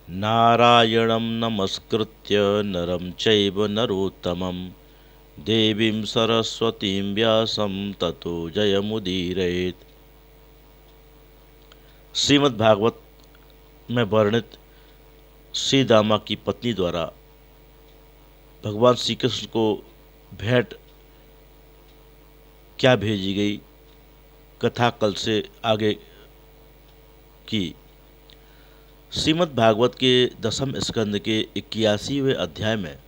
नारायणं नमस्कृत्य नरं चैव नरोत्तमं देवीं सरस्वतीं व्यासं ततो जयमुदीरयेत्। श्रीमद् भागवत में वर्णित श्री दामा की पत्नी द्वारा भगवान श्री कृष्ण को भेंट क्या भेजी गई, कथा कल से आगे की। श्रीमद् भागवत के 10वें स्कंद के 81वें अध्याय में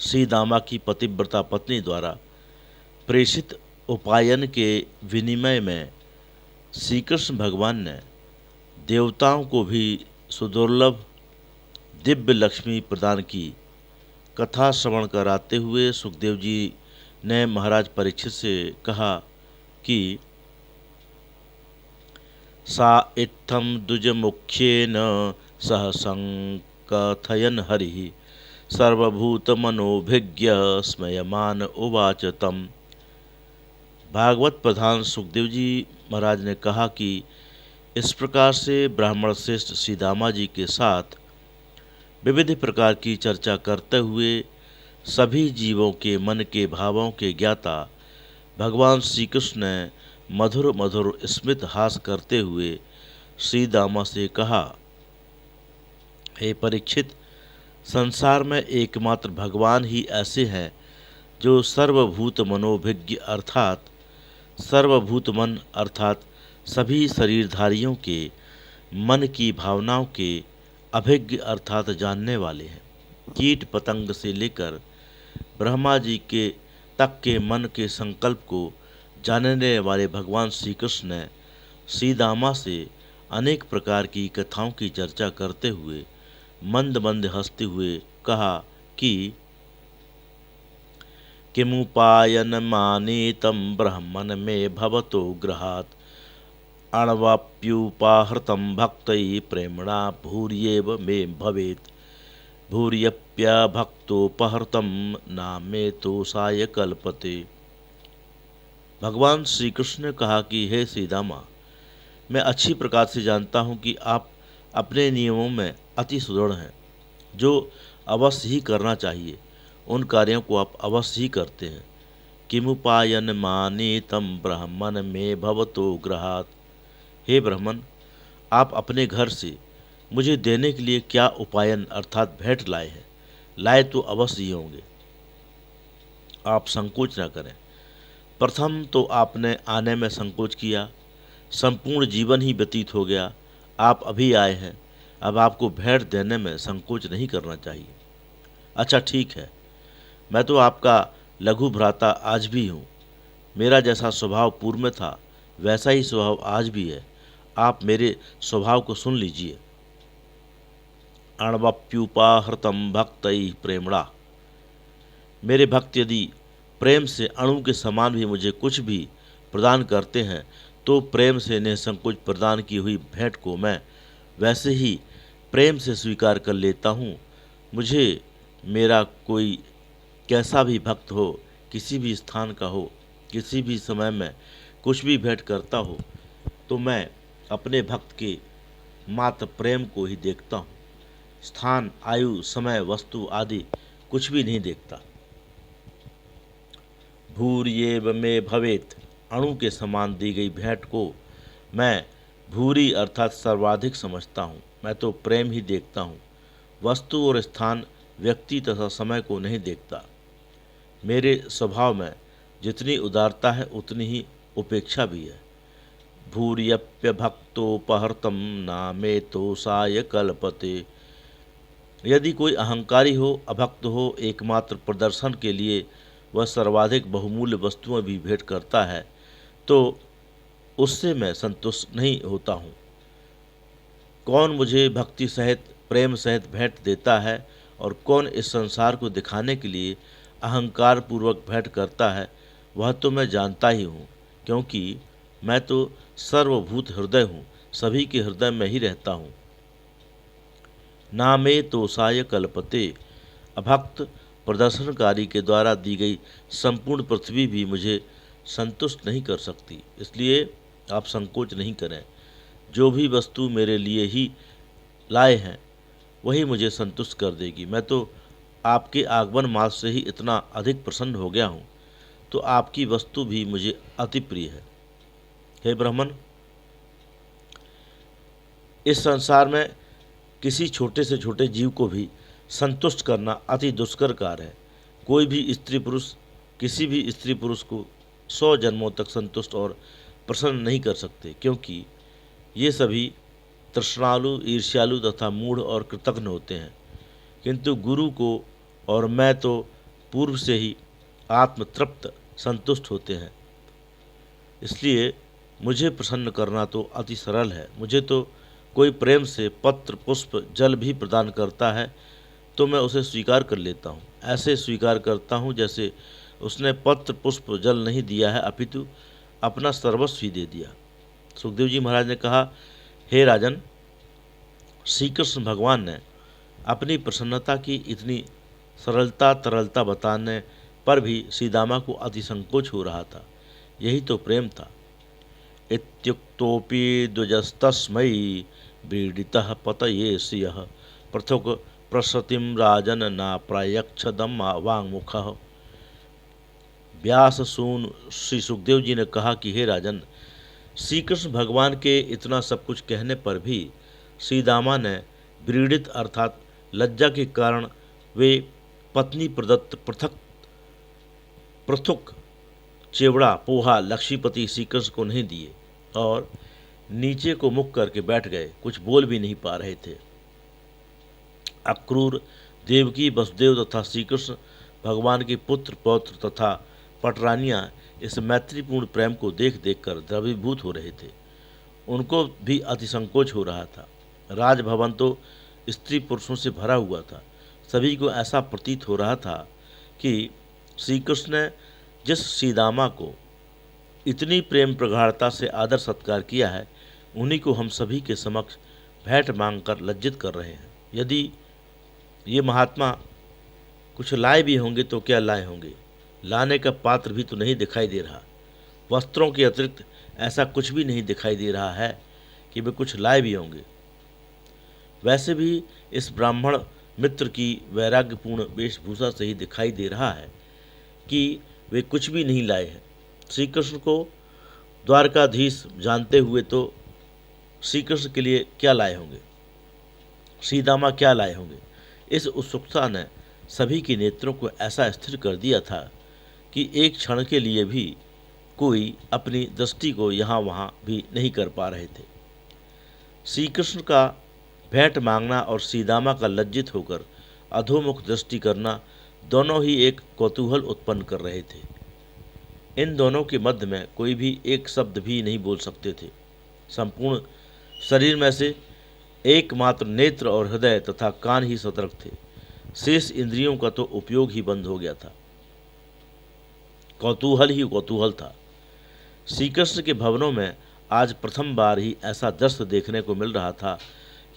श्री दामा की पतिव्रता पत्नी द्वारा प्रेषित उपायन के विनिमय में श्री कृष्ण भगवान ने देवताओं को भी सुदुर्लभ दिव्य लक्ष्मी प्रदान की। कथा श्रवण कराते हुए सुखदेव जी ने महाराज परीक्षित से कहा कि सा इत्थं द्विजमुख्येन सह संकथयन् हरिः सर्वभूतमनोभिज्ञ स्मयमान उवाच तम्। भागवत प्रधान सुखदेव जी महाराज ने कहा कि इस प्रकार से ब्राह्मण श्रेष्ठ श्री दामा जी के साथ विविध प्रकार की चर्चा करते हुए सभी जीवों के मन के भावों के ज्ञाता भगवान श्री कृष्ण ने मधुर मधुर स्मित हास करते हुए श्री दामा से कहा, हे परीक्षित, संसार में एकमात्र भगवान ही ऐसे हैं जो सर्वभूत मनोभिज्ञ अर्थात सर्वभूत मन अर्थात सभी शरीरधारियों के मन की भावनाओं के अभिज्ञ अर्थात जानने वाले हैं। कीट पतंग से लेकर ब्रह्मा जी के तक के मन के संकल्प को जानने वाले भगवान श्री कृष्ण ने श्री दामा से अनेक प्रकार की कथाओं की चर्चा करते हुए मंद मंद हंसते हुए कहा कि किमुपायनमानीतं ब्रह्मन् मे भवतो गृहात् अण्वाप्युपाहृतं भक्तैः प्रेम्णा भूर्येव मे भवेत् भूर्यप्यभक्तोपहृतं नामे तोषाय कल्पते। भगवान श्री कृष्ण ने कहा कि हे श्री दामा, मैं अच्छी प्रकार से जानता हूँ कि आप अपने नियमों में अति सुदृढ़ हैं। जो अवश्य ही करना चाहिए उन कार्यों को आप अवश्य ही करते हैं। किमुपायन मानीतम ब्राह्मण में भवतो गृहात्। हे ब्राह्मण, आप अपने घर से मुझे देने के लिए क्या उपायन अर्थात भेंट लाए हैं? लाए तो अवश्य ही होंगे, आप संकोच न करें। प्रथम तो आपने आने में संकोच किया, संपूर्ण जीवन ही व्यतीत हो गया, आप अभी आए हैं, अब आपको भेंट देने में संकोच नहीं करना चाहिए। अच्छा ठीक है, मैं तो आपका लघु भ्राता आज भी हूँ। मेरा जैसा स्वभाव पूर्व में था वैसा ही स्वभाव आज भी है। आप मेरे स्वभाव को सुन लीजिए। अण्वप्युपाहृतं भक्तैः प्रेम्णा। मेरे भक्त यदि प्रेम से अणु के समान भी मुझे कुछ भी प्रदान करते हैं तो प्रेम से निसंकोच प्रदान की हुई भेंट को मैं वैसे ही प्रेम से स्वीकार कर लेता हूँ। मुझे मेरा कोई कैसा भी भक्त हो, किसी भी स्थान का हो, किसी भी समय में कुछ भी भेंट करता हो तो मैं अपने भक्त के मात्र प्रेम को ही देखता हूँ। स्थान, आयु, समय, वस्तु आदि कुछ भी नहीं देखता। भूर्येव मे भवेत्। अणु के समान दी गई भेंट को मैं भूरी अर्थात सर्वाधिक समझता हूँ। मैं तो प्रेम ही देखता हूँ, वस्तु और स्थान, व्यक्ति तथा समय को नहीं देखता। मेरे स्वभाव में जितनी उदारता है उतनी ही उपेक्षा भी है। भूर्यप्यभक्तोपहृतं नामे तोषाय कल्पते। यदि कोई अहंकारी हो, अभक्त हो, एकमात्र प्रदर्शन के लिए वह सर्वाधिक बहुमूल्य वस्तुएं भी भेंट करता है तो उससे मैं संतुष्ट नहीं होता हूँ। कौन मुझे भक्ति सहित प्रेम सहित भेंट देता है और कौन इस संसार को दिखाने के लिए अहंकार पूर्वक भेंट करता है वह तो मैं जानता ही हूँ, क्योंकि मैं तो सर्वभूत हृदय हूँ, सभी के हृदय में ही रहता हूँ। नामे तोषाय कल्पते। अभक्त प्रदर्शनकारी के द्वारा दी गई संपूर्ण पृथ्वी भी मुझे संतुष्ट नहीं कर सकती, इसलिए आप संकोच नहीं करें। जो भी वस्तु मेरे लिए ही लाए हैं वही मुझे संतुष्ट कर देगी। मैं तो आपके आगमन मात्र से ही इतना अधिक प्रसन्न हो गया हूँ, तो आपकी वस्तु भी मुझे अति प्रिय है। हे ब्राह्मण, इस संसार में किसी छोटे से छोटे जीव को भी संतुष्ट करना अति दुष्कर कार्य है। कोई भी स्त्री पुरुष किसी भी स्त्री पुरुष को 100 जन्मों तक संतुष्ट और प्रसन्न नहीं कर सकते, क्योंकि ये सभी तृष्णालु, ईर्ष्यालु तथा मूढ़ और कृतघ्न होते हैं। किंतु गुरु को और मैं तो पूर्व से ही आत्मतृप्त संतुष्ट होते हैं, इसलिए मुझे प्रसन्न करना तो अति सरल है। मुझे तो कोई प्रेम से पत्र, पुष्प, जल भी प्रदान करता है तो मैं उसे स्वीकार कर लेता हूँ। ऐसे स्वीकार करता हूँ जैसे उसने पत्र, पुष्प, जल नहीं दिया है, अपितु अपना सर्वस्व ही दे दिया। सुखदेव जी महाराज ने कहा, हे राजन, श्री कृष्ण भगवान ने अपनी प्रसन्नता की इतनी सरलता तरलता बताने पर भी सीदामा को अति संकोच हो रहा था। यही तो प्रेम था। इत्युक्तोपि द्विजस्तस्मै व्रीडितः पतये श्रियः पृथुक प्रसतिम राजन न प्रायक्षदम वांगमुखः। व्यास सून श्री सुखदेव जी ने कहा कि हे राजन, श्री कृष्ण भगवान के इतना सब कुछ कहने पर भी सीदामा ने व्रीडित अर्थात लज्जा के कारण वे पत्नी प्रदत्त पृथुक, चिवड़ा, पोहा लक्ष्मीपति श्री कृष्ण को नहीं दिए और नीचे को मुख करके बैठ गए, कुछ बोल भी नहीं पा रहे थे। अक्रूर, देवकी, वसुदेव तथा श्री कृष्ण भगवान के पुत्र, पौत्र तथा पटरानियाँ इस मैत्रीपूर्ण प्रेम को देख देख कर द्रवीभूत हो रहे थे। उनको भी अति संकोच हो रहा था। राजभवन तो स्त्री पुरुषों से भरा हुआ था। सभी को ऐसा प्रतीत हो रहा था कि श्री कृष्ण ने जिस सीदामा को इतनी प्रेम प्रगाढ़ता से आदर सत्कार किया है, उन्हीं को हम सभी के समक्ष भेंट मांगकर लज्जित कर रहे हैं। यदि ये महात्मा कुछ लाए भी होंगे तो क्या लाए होंगे? लाने का पात्र भी तो नहीं दिखाई दे रहा। वस्त्रों के अतिरिक्त ऐसा कुछ भी नहीं दिखाई दे रहा है कि वे कुछ लाए भी होंगे। वैसे भी इस ब्राह्मण मित्र की वैराग्यपूर्ण वेशभूषा से ही दिखाई दे रहा है कि वे कुछ भी नहीं लाए हैं। श्री कृष्ण को द्वारकाधीश जानते हुए तो श्री कृष्ण के लिए क्या लाए होंगे, सीदामा क्या लाए होंगे? इस उत्सुकता ने सभी के नेत्रों को ऐसा स्थिर कर दिया था कि एक क्षण के लिए भी कोई अपनी दृष्टि को यहाँ वहाँ भी नहीं कर पा रहे थे। श्री कृष्ण का भेंट मांगना और सीदामा का लज्जित होकर अधोमुख दृष्टि करना दोनों ही एक कौतूहल उत्पन्न कर रहे थे। इन दोनों के मध्य में कोई भी एक शब्द भी नहीं बोल सकते थे। संपूर्ण शरीर में से एकमात्र नेत्र और हृदय तथा कान ही सतर्क थे। शेष इंद्रियों का तो उपयोग ही बंद हो गया था। कौतूहल ही कौतूहल था। श्री कृष्ण के भवनों में आज प्रथम बार ही ऐसा दृश्य देखने को मिल रहा था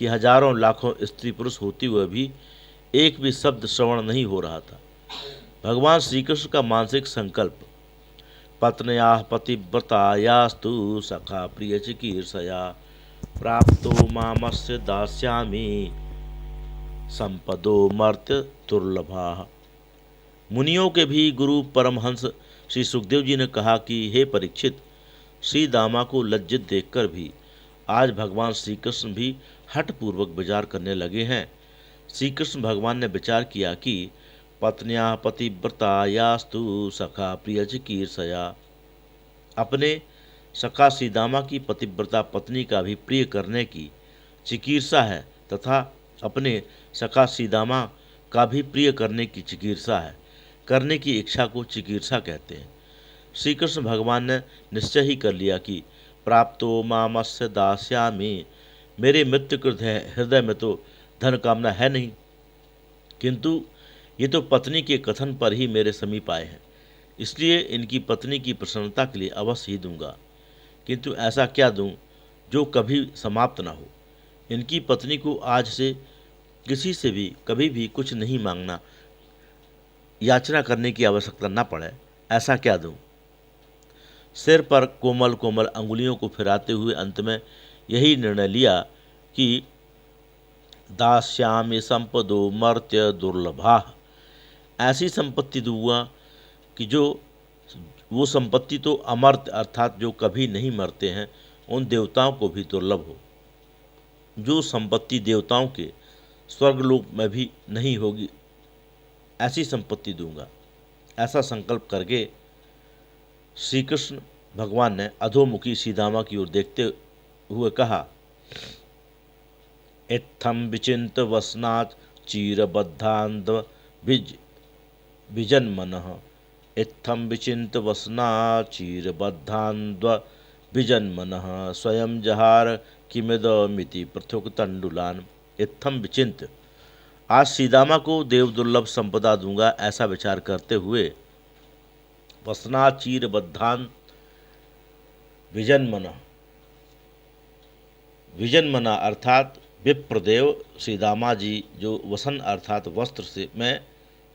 कि हजारों लाखों स्त्री पुरुष होते हुए भी एक भी शब्द श्रवण नहीं हो रहा था। भगवान श्री कृष्ण का मानसिक संकल्प, पत्न्या पतिव्रतायास्तु सखा प्रिय चिकीर्षया प्राप्तो मामस्य दास्यामि संपदो मर्त्य दुर्लभा। मुनियों के भी गुरु परमहंस श्री सुखदेव जी ने कहा कि हे परीक्षित, श्री दामा को लज्जित देखकर भी आज भगवान श्री कृष्ण भी हठपूर्वक विचार करने लगे हैं। श्री कृष्ण भगवान ने विचार किया कि पत्न्या पतिव्रतायास्तु सखा प्रिय चिकीर्षया, अपने सखा सीदामा की पतिव्रता पत्नी का भी प्रिय करने की चिकीर्षा है तथा अपने सखा सीदामा का भी प्रिय करने की चिकीर्षा है। करने की इच्छा को चिकीर्षा कहते हैं। श्री कृष्ण भगवान ने निश्चय ही कर लिया कि प्राप्तो मामस्य दास्यामि, मेरे मित्र के हृदय में तो धन कामना है नहीं, किंतु ये तो पत्नी के कथन पर ही मेरे समीप आए हैं, इसलिए इनकी पत्नी की प्रसन्नता के लिए अवश्य ही दूंगा। किंतु ऐसा क्या दूं जो कभी समाप्त ना हो। इनकी पत्नी को आज से किसी से भी कभी भी कुछ नहीं मांगना, याचना करने की आवश्यकता न पड़े, ऐसा क्या दूं। सिर पर कोमल कोमल अंगुलियों को फिराते हुए अंत में यही निर्णय लिया कि दास्यामि संपदो मर्त्य दुर्लभा। ऐसी संपत्ति दूंगा कि जो वो संपत्ति तो अमर्त्य अर्थात जो कभी नहीं मरते हैं उन देवताओं को भी दुर्लभ हो। जो संपत्ति देवताओं के स्वर्गलोक में भी नहीं होगी ऐसी संपत्ति दूंगा। ऐसा संकल्प करके श्री कृष्ण भगवान ने अधोमुखी सीधामा की ओर देखते हुए कहा, इत्थम विचिंत वसनात् चीरबद्धान्द विजन्मनः। इत्थम विचिंत वसनात् चीरबद्धान्द विजन्मनः। स्वयं जहार किमिदमिति पृथुक तंडुलान। इत्थम विचिंत, आज सीदामा को देव दुर्लभ संपदा दूंगा ऐसा विचार करते हुए वसना चीर बद्धान विजन्मना। विजन्मना अर्थात विप्रदेव श्रीदामा जी जो वसन अर्थात वस्त्र से में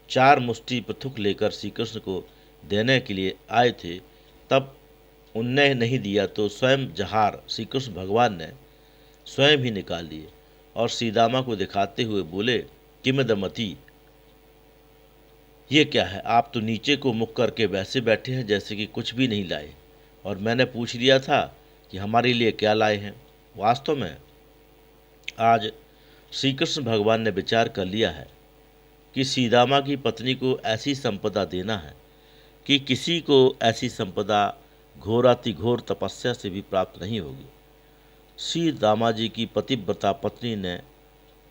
4 मुष्टि पृथुक लेकर श्री कृष्ण को देने के लिए आए थे, तब उनने नहीं दिया तो स्वयं जहार श्री कृष्ण भगवान ने स्वयं ही निकाल लिए और सीदामा को दिखाते हुए बोले, किमदमति, ये क्या है? आप तो नीचे को मुख करके वैसे बैठे हैं जैसे कि कुछ भी नहीं लाए, और मैंने पूछ लिया था कि हमारे लिए क्या लाए हैं। वास्तव में आज श्री कृष्ण भगवान ने विचार कर लिया है कि सीदामा की पत्नी को ऐसी संपदा देना है कि किसी को ऐसी संपदा घोराति घोर तपस्या से भी प्राप्त नहीं होगी। श्री दामा जी की पतिव्रता पत्नी ने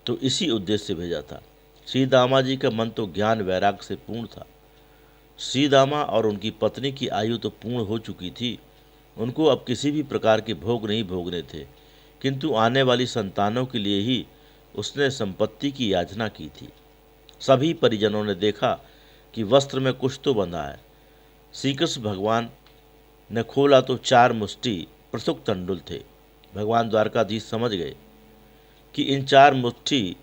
तो इसी उद्देश्य से भेजा था। श्री दामा जी का मन तो ज्ञान वैराग्य से पूर्ण था। श्री दामा और उनकी पत्नी की आयु तो पूर्ण हो चुकी थी, उनको अब किसी भी प्रकार के भोग नहीं भोगने थे, किंतु आने वाली संतानों के लिए ही उसने संपत्ति की याचना की थी। सभी परिजनों ने देखा कि वस्त्र में कुछ तो बंधा है। श्री कृष्ण भगवान ने खोला तो 4 मुष्टि पृथुक तंडुल थे। भगवान द्वारकाधीश समझ गए कि इन 4 मुट्ठी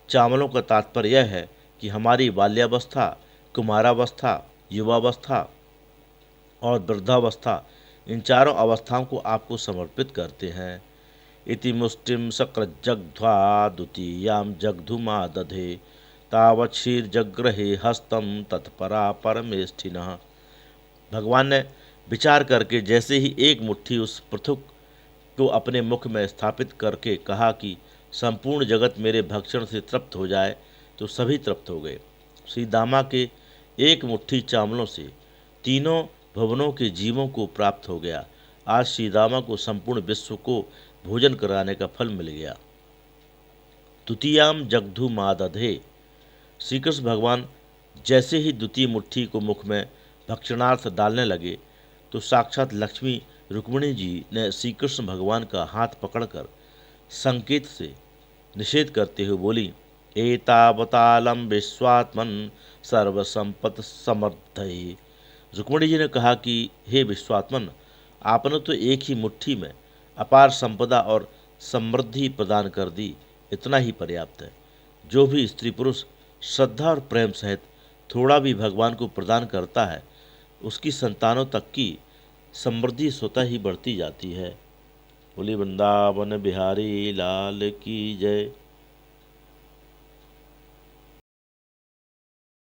चावलों का तात्पर्य यह है कि हमारी बाल्यावस्था, कुमारावस्था, युवावस्था और वृद्धावस्था, इन चारों अवस्थाओं को आपको समर्पित करते हैं। इति मुष्टिम सकृज्जग्ध्वा द्वितीयां जग्धुमा दधे तावत् क्षीरजग्रहे हस्तम तत्परा परमेष्ठिनः। भगवान ने विचार करके जैसे ही एक मुट्ठी उस पृथुक को अपने मुख में स्थापित करके कहा कि संपूर्ण जगत मेरे भक्षण से तृप्त हो जाए, तो सभी तृप्त हो गए। श्री दामा के एक मुट्ठी चावलों से तीनों भवनों के जीवों को प्राप्त हो गया। आज श्री दामा को संपूर्ण विश्व को भोजन कराने का फल मिल गया। द्वितीयाम जगधु मादधे, श्री कृष्ण भगवान जैसे ही द्वितीय मुट्ठी को मुख में भक्षणार्थ डालने लगे तो साक्षात लक्ष्मी रुक्मिणी जी ने श्री कृष्ण भगवान का हाथ पकड़कर संकेत से निषेध करते हुए बोली, एतावतालम विश्वात्मन सर्वसंपत समर्थये। रुक्मिणी जी ने कहा कि हे विश्वात्मन, आपने तो एक ही मुट्ठी में अपार संपदा और समृद्धि प्रदान कर दी, इतना ही पर्याप्त है। जो भी स्त्री पुरुष श्रद्धा और प्रेम सहित थोड़ा भी भगवान को प्रदान करता है, उसकी संतानों तक की समृद्धि स्वतः ही बढ़ती जाती है। बोली वृंदावन बिहारी लाल की जय।